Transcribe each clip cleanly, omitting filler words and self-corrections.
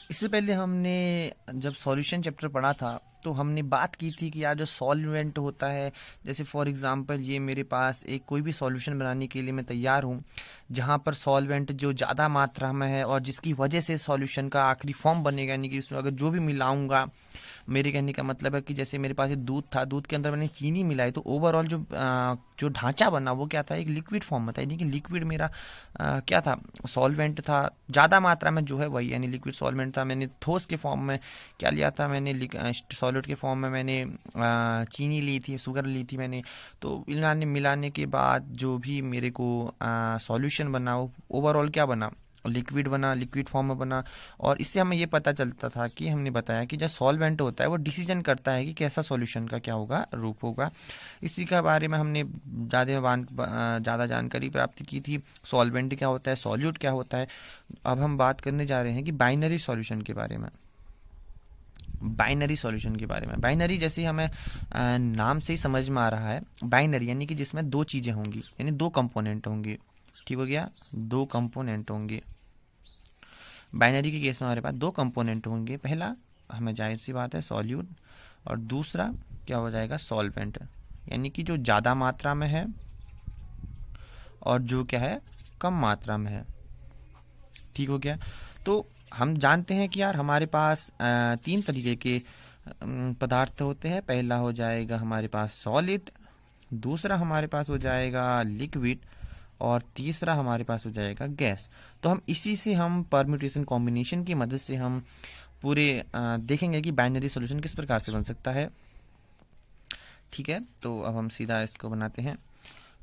इससे पहले हमने जब सॉल्यूशन चैप्टर पढ़ा था तो हमने बात की थी कि यार जो सॉल्वेंट होता है, जैसे फॉर एग्जांपल ये मेरे पास एक कोई भी सॉल्यूशन बनाने के लिए मैं तैयार हूँ, जहाँ पर सॉल्वेंट जो ज़्यादा मात्रा में है और जिसकी वजह से सॉल्यूशन का आखिरी फॉर्म बनेगा, यानी कि इसमें अगर जो भी मिलाऊंगा, मेरे कहने का मतलब है कि जैसे मेरे पास ये दूध था, दूध के अंदर मैंने चीनी मिलाई तो ओवरऑल जो ढांचा बना वो क्या था, एक लिक्विड फॉर्म में था। यानी कि लिक्विड मेरा क्या था, सॉल्वेंट था ज़्यादा मात्रा में जो है वही, यानी लिक्विड सॉल्वेंट था। मैंने ठोस के फॉर्म में क्या लिया था, मैंने सॉलिड के फॉर्म में मैंने चीनी ली थी, शुगर ली थी मैंने। तो मिलाने मिलाने के बाद जो भी मेरे को सॉल्यूशन बना वो ओवरऑल क्या बना, लिक्विड बना, लिक्विड फॉर्म में बना। और इससे हमें ये पता चलता था कि हमने बताया कि जो सॉल्वेंट होता है वो डिसीजन करता है कि कैसा सॉल्यूशन का क्या होगा, रूप होगा। इसी के बारे में हमने ज़्यादा जानकारी प्राप्त की थी। सॉल्वेंट क्या होता है, सॉल्यूट क्या होता है। अब हम बात करने जा रहे हैं कि बाइनरी सॉल्यूशन के बारे में। बाइनरी सॉल्यूशन के बारे में, बाइनरी जैसे हमें नाम से ही समझ में आ रहा है, बाइनरी यानी कि जिसमें दो चीज़ें होंगी, यानी दो कंपोनेंट होंगे। ठीक हो गया, दो कंपोनेंट होंगे। बाइनरी के केस में हमारे पास दो कंपोनेंट होंगे, पहला हमें जाहिर सी बात है सॉल्यूट, और दूसरा क्या हो जाएगा, सॉल्वेंट। यानी कि जो ज़्यादा मात्रा में है और जो क्या है, कम मात्रा में है। ठीक हो गया। तो हम जानते हैं कि यार हमारे पास तीन तरीके के पदार्थ होते हैं। पहला हो जाएगा हमारे पास सॉलिड, दूसरा हमारे पास हो जाएगा लिक्विड, और तीसरा हमारे पास हो जाएगा गैस। तो हम इसी से हम परम्यूटेशन कॉम्बिनेशन की मदद से हम पूरे देखेंगे कि बाइनरी सॉल्यूशन किस प्रकार से बन सकता है। ठीक है, तो अब हम सीधा इसको बनाते हैं।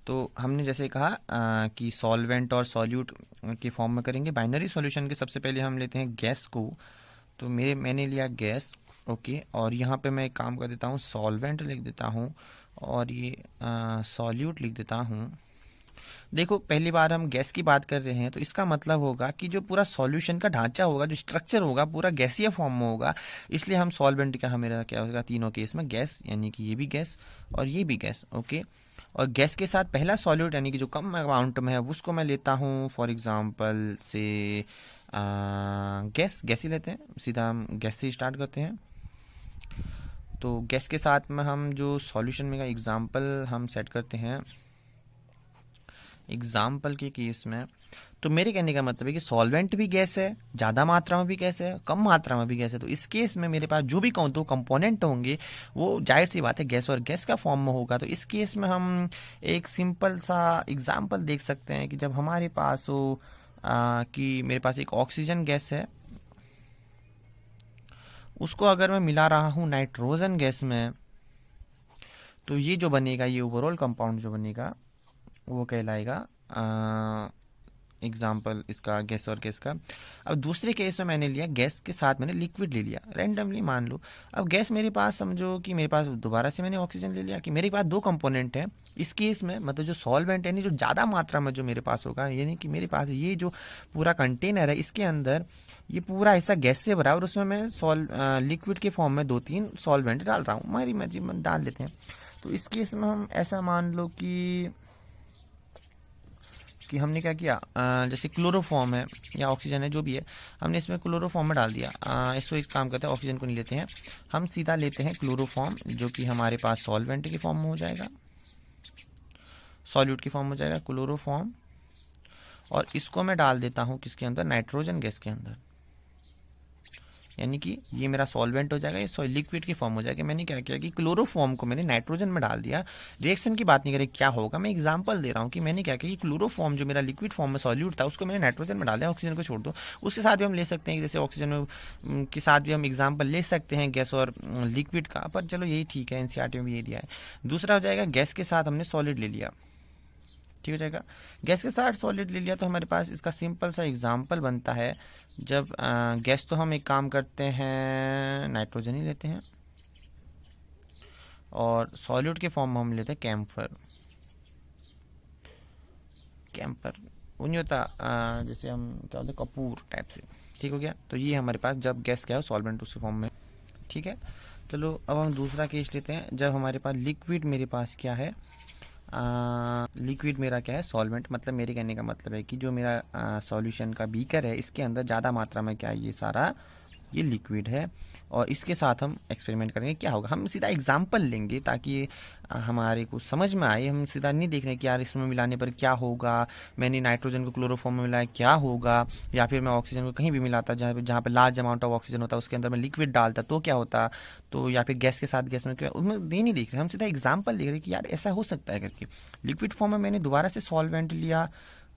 तो हमने जैसे कहा कि सॉल्वेंट और सॉल्यूट के फॉर्म में करेंगे बाइनरी सॉल्यूशन के। सबसे पहले हम लेते हैं गैस को। तो मैंने लिया गैस, ओके। और यहाँ पे मैं एक काम कर देता हूँ, सॉल्वेंट लिख देता हूँ और ये सॉल्यूट लिख देता हूँ। देखो पहली बार हम गैस की बात कर रहे हैं तो इसका मतलब होगा कि जो पूरा सॉल्यूशन का ढांचा होगा, जो स्ट्रक्चर होगा, पूरा गैसीय फॉर्म में होगा। इसलिए हम सॉल्वेंट का हमें क्या होगा, तीनों केस में गैस, यानी कि ये भी गैस और ये भी गैस, ओके। और गैस के साथ पहला सॉल्यूट यानी कि जो कम अमाउंट में है उसको मैं लेता हूँ, फॉर एग्जांपल से गैस ही लेते हैं, सीधा हम गैस से स्टार्ट करते हैं। तो गैस के साथ में हम जो सॉल्यूशन में का एग्जांपल हम सेट करते हैं, एग्जाम्पल के केस में, तो मेरे कहने का मतलब है कि सॉल्वेंट भी गैस है, ज़्यादा मात्रा में भी गैस है, कम मात्रा में भी गैस है। तो इस केस में मेरे पास जो भी दो कंपोनेंट होंगे वो जाहिर सी बात है गैस और गैस का फॉर्म में होगा। तो इस केस में हम एक सिंपल सा एग्जाम्पल देख सकते हैं कि जब हमारे पास हो कि मेरे पास एक ऑक्सीजन गैस है, उसको अगर मैं मिला रहा हूँ नाइट्रोजन गैस में, तो ये जो बनेगा, ये ओवरऑल कंपाउंड जो बनेगा वो कहलाएगा एग्जाम्पल इसका गैस और गैस का। अब दूसरे केस में मैंने लिया गैस के साथ मैंने लिक्विड ले लिया, रैंडमली मान लो। अब गैस मेरे पास, समझो कि मेरे पास दोबारा से मैंने ऑक्सीजन ले लिया, कि मेरे पास दो कंपोनेंट हैं। इस केस में मतलब जो सॉल्वेंट यानी जो ज़्यादा मात्रा में जो मेरे पास होगा, यानी कि मेरे पास ये जो पूरा कंटेनर है इसके अंदर ये पूरा हिस्सा गैस से भरा है और उसमें मैं लिक्विड के फॉर्म में दो तीन सॉल्वेंट डाल रहा हूँ, हमारी मर्जी में डाल लेते हैं। तो इस केस में हम ऐसा मान लो कि हमने क्या किया, जैसे क्लोरोफॉर्म है या ऑक्सीजन है जो भी है, हमने इसमें क्लोरोफॉर्म में डाल दिया। इसको एक काम करते हैं, ऑक्सीजन को नहीं लेते हैं, हम सीधा लेते हैं क्लोरोफॉर्म, जो कि हमारे पास सॉल्वेंट के फॉर्म में हो जाएगा, सॉल्यूट के फॉर्म में हो जाएगा क्लोरोफॉर्म। और इसको मैं डाल देता हूँ किसके अंदर, नाइट्रोजन गैस के अंदर। यानी कि ये मेरा सॉल्वेंट हो जाएगा, ये लिक्विड की फॉर्म हो जाएगा। मैंने क्या किया कि क्लोरोफॉर्म को मैंने नाइट्रोजन में डाल दिया। रिएक्शन की बात नहीं करें क्या होगा, मैं एग्जांपल दे रहा हूँ कि मैंने क्या किया कि क्लोरोफॉर्म जो मेरा लिक्विड फॉर्म में सॉल्यूट था उसको मैंने नाइट्रोजन में डाल दिया, ऑक्सीजन को छोड़ दो। उसके साथ भी हम ले सकते हैं, जैसे ऑक्सीजन में के साथ भी हम एग्जाम्पल ले सकते हैं गैस और लिक्विड का, पर चलो यही ठीक है, एनसीईआरटी में भी यही दिया है। दूसरा हो जाएगा गैस के साथ हमने सॉलिड ले लिया, ठीक हो जाएगा। गैस के साथ सॉलिड ले लिया तो हमारे पास इसका सिंपल सा एग्जांपल बनता है, जब गैस तो हम एक काम करते हैं नाइट्रोजन ही लेते हैं, और सॉलिड के फॉर्म में हम लेते हैं कैम्फर। कैम्पर वो नहीं होता, जैसे हम क्या बोलते हैं, कपूर टाइप से। ठीक हो गया। तो ये हमारे पास जब गैस क्या है सॉल्वेंट उसके फॉर्म में, ठीक है। चलो अब हम दूसरा केस लेते हैं, जब हमारे पास लिक्विड, मेरे पास क्या है, लिक्विड मेरा क्या है, सॉल्वेंट। मतलब मेरे कहने का मतलब है कि जो मेरा सॉल्यूशन का बीकर है इसके अंदर ज़्यादा मात्रा में क्या है, ये सारा ये लिक्विड है, और इसके साथ हम एक्सपेरिमेंट करेंगे क्या होगा। हम सीधा एग्जाम्पल लेंगे ताकि हमारे को समझ में आए। हम सीधा नहीं देख रहे कि यार इसमें मिलाने पर क्या होगा, मैंने नाइट्रोजन को क्लोरोफॉर्म में मिलाया क्या होगा, या फिर मैं ऑक्सीजन को कहीं भी मिलाता जहाँ पे लार्ज अमाउंट ऑफ ऑक्सीजन होता उसके अंदर मैं लिक्विड डालता तो क्या होता, तो या फिर गैस के साथ गैस में क्या, उसमें ये नहीं देख रहे। हम सीधा एग्जाम्पल देख रहे कि यार ऐसा हो सकता है करके। लिक्विड फॉर्म में मैंने दोबारा से सॉल्वेंट लिया,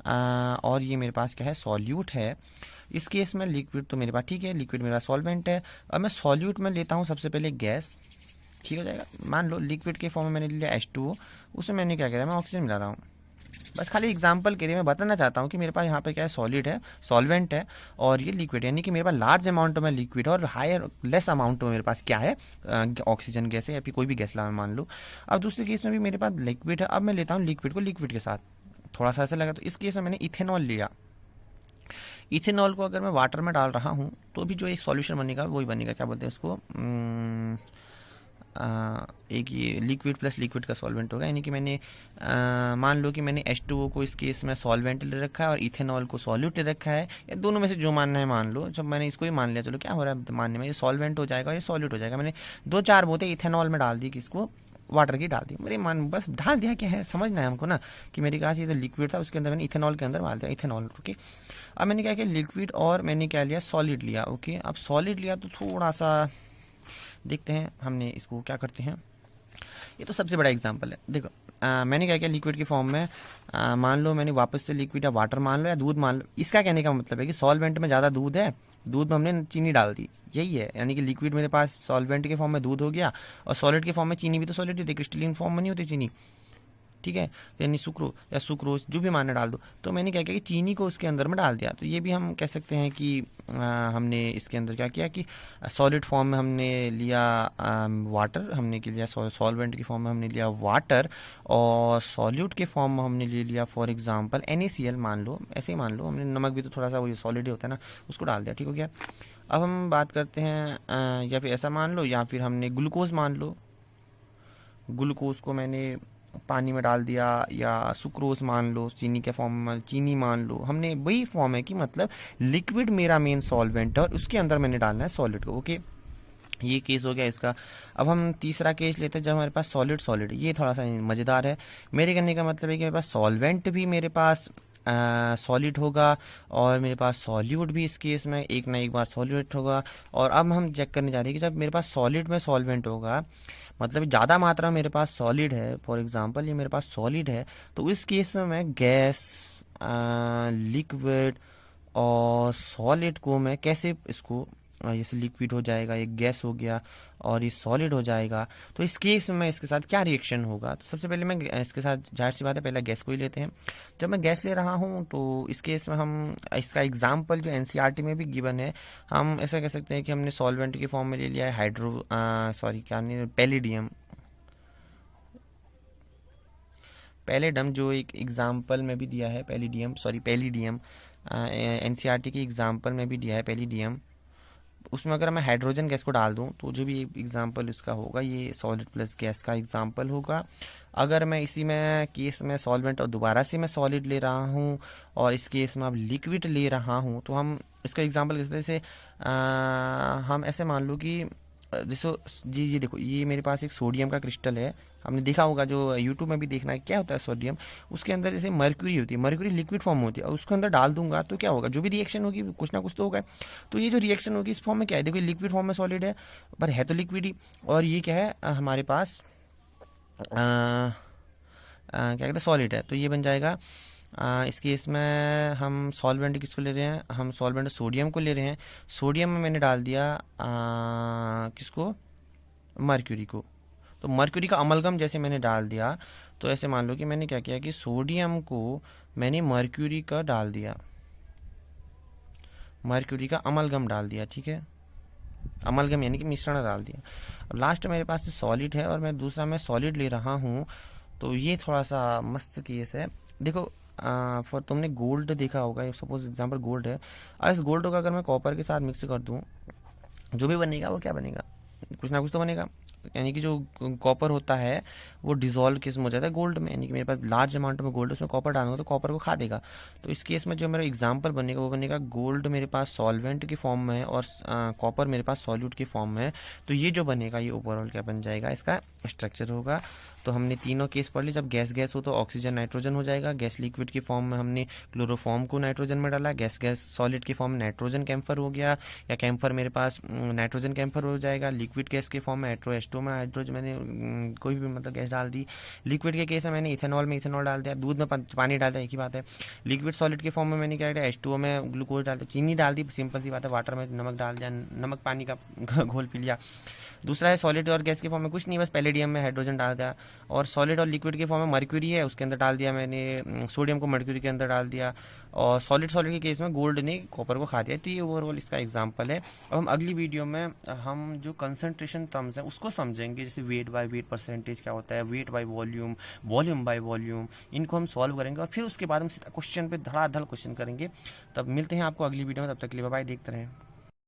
और ये मेरे पास क्या है, सॉल्यूट है। इस केस में लिक्विड तो मेरे पास ठीक है, लिक्विड मेरा सॉल्वेंट है। अब मैं सॉल्यूट में लेता हूँ सबसे पहले गैस, ठीक हो जाएगा। मान लो लिक्विड के फॉर्म में मैंने लिया H2O, उसमें मैंने क्या किया, मैं ऑक्सीजन मिला रहा हूँ। बस खाली एग्जांपल के लिए मैं बताना चाहता हूँ कि मेरे पास यहाँ पे क्या है, सॉलिड है, सॉल्वेंट है, और ये लिक्विड, यानी कि मेरे पास लार्ज अमाउंट में लिक्विड है और हायर लेस अमाउंट में मेरे पास क्या है, ऑक्सीजन गैस है, या फिर कोई भी गैस ला मान लो। अब दूसरे केस में भी मेरे पास लिक्विड है, अब मैं लेता हूँ लिक्विड को लिक्विड के साथ, थोड़ा सा ऐसा लगा, तो इस केस में मैंने इथेनॉल लिया। इथेनॉल को अगर मैं वाटर में डाल रहा हूँ तो भी जो एक सॉल्यूशन बनेगा वही बनेगा, क्या बोलते हैं उसको, एक ये लिक्विड प्लस लिक्विड का सॉल्वेंट होगा। यानी कि मैंने मान लो कि मैंने H2O को इस केस में सॉल्वेंट ले रखा है और इथेनॉल को सॉल्यूट ले रखा है, या दोनों में से जो मानना है मान लो। जब मैंने इसको ही मान लिया, चलो क्या हो रहा है मानने में, ये सॉल्वेंट हो जाएगा, ये सॉल्यूट हो जाएगा। मैंने 2-4 बोतल इथेनॉल में डाल दी, किसको, वाटर की डाल दी, मेरे मन बस डाल दिया, क्या है समझना है हमको ना, कि मेरे पास ये तो लिक्विड था, उसके अंदर मैंने इथेनॉल के अंदर डाल दिया इथेनॉल। ओके, अब मैंने क्या किया, लिक्विड और मैंने क्या लिया, सॉलिड लिया। ओके, अब सॉलिड लिया तो थोड़ा सा देखते हैं हमने इसको क्या करते हैं। ये तो सबसे बड़ा एग्जांपल है। देखो मैंने क्या किया, लिक्विड की फॉर्म में मान लो मैंने वापस से लिक्विड या वाटर मान लो या दूध मान लो। इसका कहने का मतलब है कि सॉल्वेंट में ज़्यादा दूध है, दूध में हमने चीनी डाल दी, यही है। यानी कि लिक्विड मेरे पास सॉल्वेंट के फॉर्म में दूध हो गया, और सॉलिड के फॉर्म में चीनी भी तो सॉलिड होती है, क्रिस्टलीन फॉर्म में नहीं होती चीनी, ठीक है, यानी सुक्रो या सुक्रोज जो भी मानना डाल दो। तो मैंने क्या किया कि चीनी को उसके अंदर में डाल दिया। तो ये भी हम कह सकते हैं कि हमने इसके अंदर क्या किया कि सॉलिड फॉर्म में हमने लिया वाटर, हमने के लिया सॉल्वेंट की फॉर्म में हमने लिया वाटर, और सॉल्यूट के फॉर्म में हमने ले लिया फॉर एग्जांपल NaCl मान लो, ऐसे ही मान लो, हमने नमक भी तो थोड़ा सा वही सॉलिड ही होता है ना, उसको डाल दिया, ठीक हो गया। अब हम बात करते हैं या फिर ऐसा मान लो, या फिर हमने ग्लूकोज मान लो, ग्लूकोज को मैंने पानी में डाल दिया, या सुक्रोज मान लो, चीनी के फॉर्म में चीनी मान लो, हमने वही फॉर्म है कि मतलब लिक्विड मेरा मेन सॉल्वेंट है और उसके अंदर मैंने डालना है सॉलिड को। ओके, ये केस हो गया इसका। अब हम तीसरा केस लेते हैं जब हमारे पास सॉलिड सॉलिड, ये थोड़ा सा मज़ेदार है। मेरे कहने का मतलब है कि मेरे पास सॉल्वेंट भी मेरे पास सॉलिड होगा, और मेरे पास सॉल्यूट भी इस केस में एक ना एक बार सॉल्यूट होगा। और अब हम चेक करने जा रहे हैं कि जब मेरे पास सॉलिड में सॉल्वेंट होगा, मतलब ज़्यादा मात्रा में मेरे पास सॉलिड है, फॉर एग्जांपल ये मेरे पास सॉलिड है, तो इस केस में मैं गैस, लिक्विड और सॉलिड को मैं कैसे इसको, जैसे लिक्विड हो जाएगा, ये गैस हो गया, और ये सॉलिड हो जाएगा, तो इस केस में इसके साथ क्या रिएक्शन होगा। तो सबसे पहले मैं इसके साथ, जाहिर सी बात है, पहले गैस को ही लेते हैं। जब मैं गैस ले रहा हूँ तो इस केस में हम इसका एग्जाम्पल जो NCERT में भी गिवन है, हम ऐसा कह सकते हैं कि हमने सॉल्वेंट की फॉर्म में ले लिया है क्या नहीं, पैलिडियम, पैलेडम, जो एक एग्जाम्पल में भी दिया है, पैलिडियम NCERT के एग्जाम्पल में भी दिया है पैलिडियम। उसमें अगर मैं हाइड्रोजन गैस को डाल दूं तो जो भी एग्जांपल इसका होगा, ये सॉलिड प्लस गैस का एग्जांपल होगा। अगर मैं इसी में केस में सॉल्वेंट और दोबारा से मैं सॉलिड ले रहा हूं, और इस केस में अब लिक्विड ले रहा हूं, तो हम इसका एग्जांपल किस तरह से, हम ऐसे मान लो कि जैसे, जी देखो, ये मेरे पास एक सोडियम का क्रिस्टल है। हमने देखा होगा, जो यूट्यूब में भी देखना है, क्या होता है सोडियम, उसके अंदर जैसे मर्क्यूरी होती है, मर्क्यूरी लिक्विड फॉर्म में होती है, और उसको अंदर डाल दूंगा तो क्या होगा, जो भी रिएक्शन होगी कुछ ना कुछ तो होगा। तो ये जो रिएक्शन होगी इस फॉर्म में क्या है, देखो लिक्विड फॉर्म में सॉलिड है, पर है तो लिक्विड ही, और ये क्या है हमारे पास क्या कहते हैं, सॉलिड है, तो ये बन जाएगा। इस केस में हम सॉल्वेंट किसको ले रहे हैं, हम सॉल्वेंट सोडियम को ले रहे हैं। सोडियम में मैंने डाल दिया किसको, मर्क्यूरी को, तो मर्क्यूरी का अमलगम जैसे मैंने डाल दिया। तो ऐसे मान लो कि मैंने क्या किया कि सोडियम को मैंने मर्क्यूरी का डाल दिया, मर्क्यूरी का अमलगम डाल दिया, ठीक है, अमलगम यानी कि मिश्रण डाल दिया। अब लास्ट मेरे पास सॉलिड है और मैं दूसरा मैं सॉलिड ले रहा हूँ, तो ये थोड़ा सा मस्त केस है। देखो फॉर तुमने गोल्ड देखा होगा, सपोज एग्जांपल गोल्ड है, और इस गोल्ड को अगर मैं कॉपर के साथ मिक्स कर दूं, जो भी बनेगा वो क्या बनेगा, कुछ ना कुछ तो बनेगा। यानी कि जो कॉपर होता है वो डिजोल्व किस में हो जाता है गोल्ड में, यानी कि मेरे पास लार्ज अमाउंट में गोल्ड, उसमें कॉपर डालूंगा तो कॉपर को खा देगा। तो इस केस में जो मेरा एग्जांपल बनेगा वो बनेगा गोल्ड मेरे पास सॉल्वेंट की फॉर्म में है और कॉपर मेरे पास सॉल्यूट की फॉर्म में है। तो ये जो बनेगा ये ओवरऑल क्या बन जाएगा, इसका स्ट्रक्चर होगा। तो हमने तीनों केस पढ़ ली। जब गैस गैस हो तो ऑक्सीजन नाइट्रोजन हो जाएगा, गैस लिक्विड की फॉर्म में हमने क्लोरोफॉर्म को नाइट्रोजन में डाला, गैस गैस सॉलिड की फॉर्म में नाइट्रोजन कैम्फर हो गया, या कैम्फर मेरे पास नाइट्रोजन कैम्फर हो जाएगा। लिक्विड गैस के फॉर्म में हाइड्रो एस्टो में हाइड्रोजन मैंने कोई भी मतलब गैस डाल दी। लिक्विड के केस में मैंने इथेनॉल में इथेनॉल डाल दिया, दूध में पानी डाल दिया, एक ही बात है। लिक्विड सॉलिड के फॉर्म में मैंने क्या किया, H2O में ग्लूकोज डाल दिया, चीनी डाल दी, सिंपल सी बात है। वाटर में नमक डाल दिया, नमक पानी का घोल पी लिया। दूसरा है सॉलिड और गैस के फॉर्म में कुछ नहीं, बस पैलेडियम में हाइड्रोजन डाल दिया। और सॉलिड और लिक्विड के फॉर्म में मर्क्यूरी है, उसके अंदर डाल दिया मैंने सोडियम को मर्क्यूरी के अंदर डाल दिया। और सॉलिड सॉलिड के केस में गोल्ड ने कॉपर को खा दिया। तो ये ओवरऑल इसका एग्जांपल है। अब हम अगली वीडियो में हम जो कंसंट्रेशन टर्म्स हैं उसको समझेंगे, जैसे वेट बाय वेट परसेंटेज क्या होता है, weight by volume, volume by volume, इनको हम सॉल्व करेंगे और फिर उसके बाद हम सीधा क्वेश्चन पे धड़ाधड़ क्वेश्चन करेंगे। तब मिलते हैं आपको अगली वीडियो में, तब तक के लिए बाय बाय, देखते रहें।